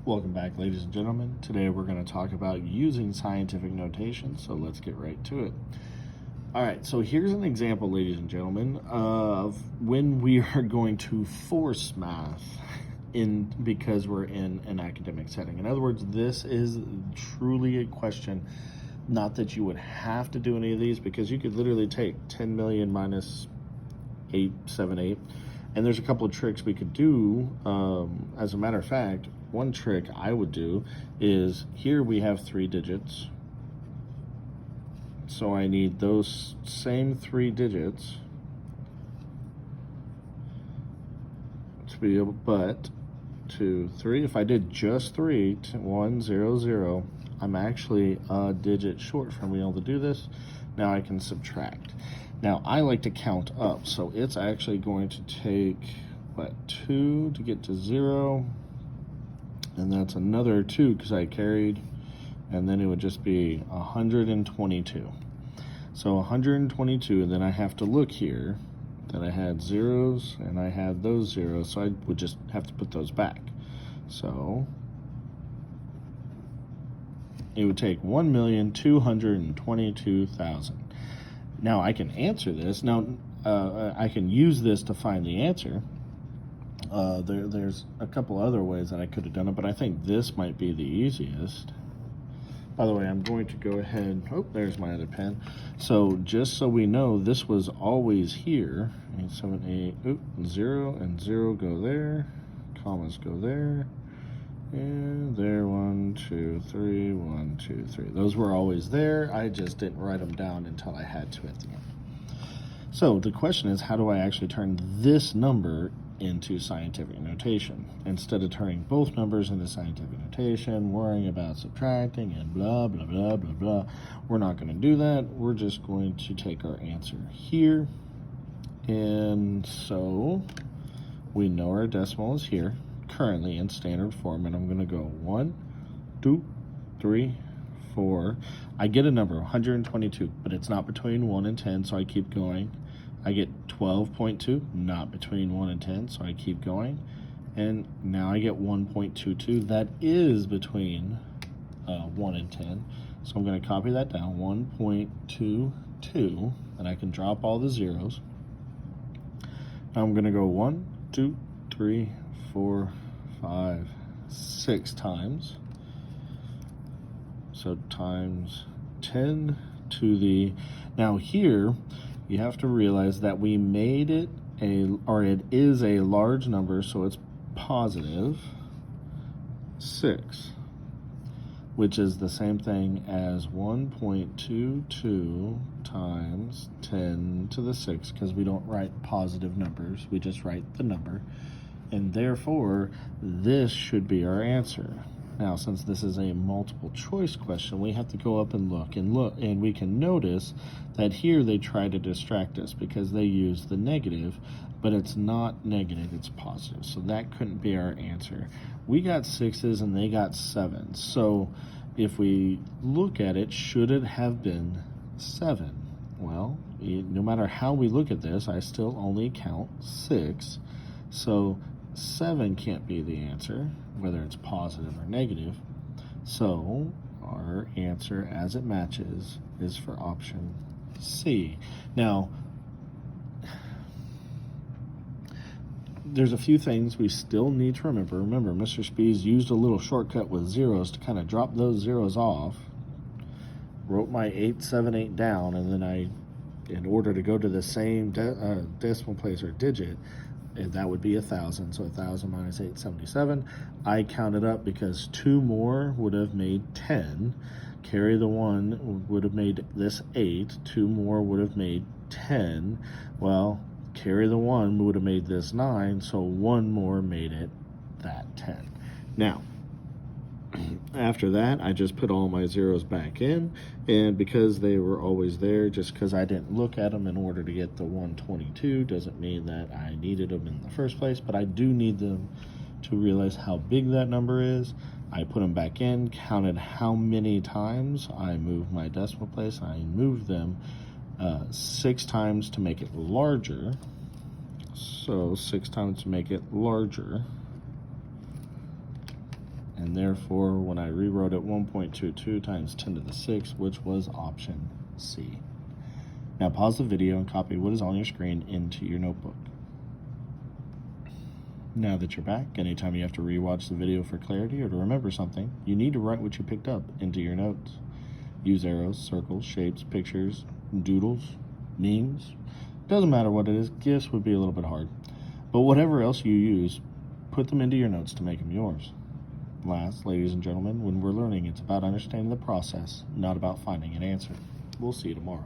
Welcome back, ladies and gentlemen. Today we're going to talk about using scientific notation, so let's get right to it. All right, so here's an example, ladies and gentlemen, of when we are going to force math because we're in an academic setting. In other words, this is truly a question, not that you would have to do any of these, because you could literally take 10 million minus 878, and there's a couple of tricks we could do. As a matter of fact, one trick I would do is, here we have 3 digits, so I need those same 3 digits to be able, but 2, 3, if I did just 3, 1, 0, 0, I'm actually a digit short from being able to do this. Now I can subtract. Now I like to count up, so it's actually going to take, 2 to get to 0, and that's another 2 because I carried, and then it would just be 122. So 122, and then I have to look here that I had zeros and I had those zeros, so I would just have to put those back. So it would take 1,222,000. Now I can answer this. Now I can use this to find the answer. There's a couple other ways that I could have done it, but I think this might be the easiest. By the way, I'm going to go ahead, there's my other pen. So just so we know, this was always here. 8, 7, 8, 0 and 0 go there, commas go there, and there, 1, 2, 3, 1, 2, 3. Those were always there. I just didn't write them down until I had to at the end. So the question is, how do I actually turn this number into scientific notation? Instead of turning both numbers into scientific notation, worrying about subtracting and blah, blah, blah, blah, blah, we're not going to do that. We're just going to take our answer here. And so we know our decimal is here, currently in standard form, and I'm going to go 1, 2, 3, 4. I get a number, 122, but it's not between 1 and 10, so I keep going. I get 12.2, not between 1 and 10, so I keep going. And now I get 1.22. That is between 1 and 10. So I'm going to copy that down, 1.22, and I can drop all the zeros. Now I'm going to go 1, 2, 3, 4, 5, 6 times. So times 10 to the, now here, you have to realize that we made it it is a large number, so it's positive 6, which is the same thing as 1.22 times 10 to the 6, because we don't write positive numbers, we just write the number, and therefore this should be our answer. Now, since this is a multiple choice question, we have to go up and look, and we can notice that here they try to distract us because they use the negative, but it's not negative, it's positive. So that couldn't be our answer. We got 6s and they got 7s. So if we look at it, should it have been 7? Well, no matter how we look at this, I still only count 6. So 7 can't be the answer, whether it's positive or negative. So our answer, as it matches, is for option C. Now, there's a few things we still need to remember. Remember, Mr. Spees used a little shortcut with zeros to kind of drop those zeros off, wrote my 878 down, and then in order to go to the same decimal place or digit, and that would be 1,000. So 1,000 minus 877. I counted up because 2 more would have made 10. Carry the 1 would have made this 8. 2 more would have made 10. Well, carry the 1 would have made this 9. So 1 more made it that 10. Now, after that, I just put all my zeros back in, and because they were always there, just because I didn't look at them in order to get the 122 doesn't mean that I needed them in the first place, but I do need them to realize how big that number is. I put them back in, counted how many times I moved my decimal place. I moved them 6 times to make it larger. So 6 times to make it larger. And therefore, when I rewrote it, 1.22 times 10 to the 6th, which was option C. Now pause the video and copy what is on your screen into your notebook. Now that you're back, anytime you have to rewatch the video for clarity or to remember something, you need to write what you picked up into your notes. Use arrows, circles, shapes, pictures, doodles, memes. Doesn't matter what it is, GIFs would be a little bit hard. But whatever else you use, put them into your notes to make them yours. Last, ladies and gentlemen, when we're learning, it's about understanding the process, not about finding an answer. We'll see you tomorrow.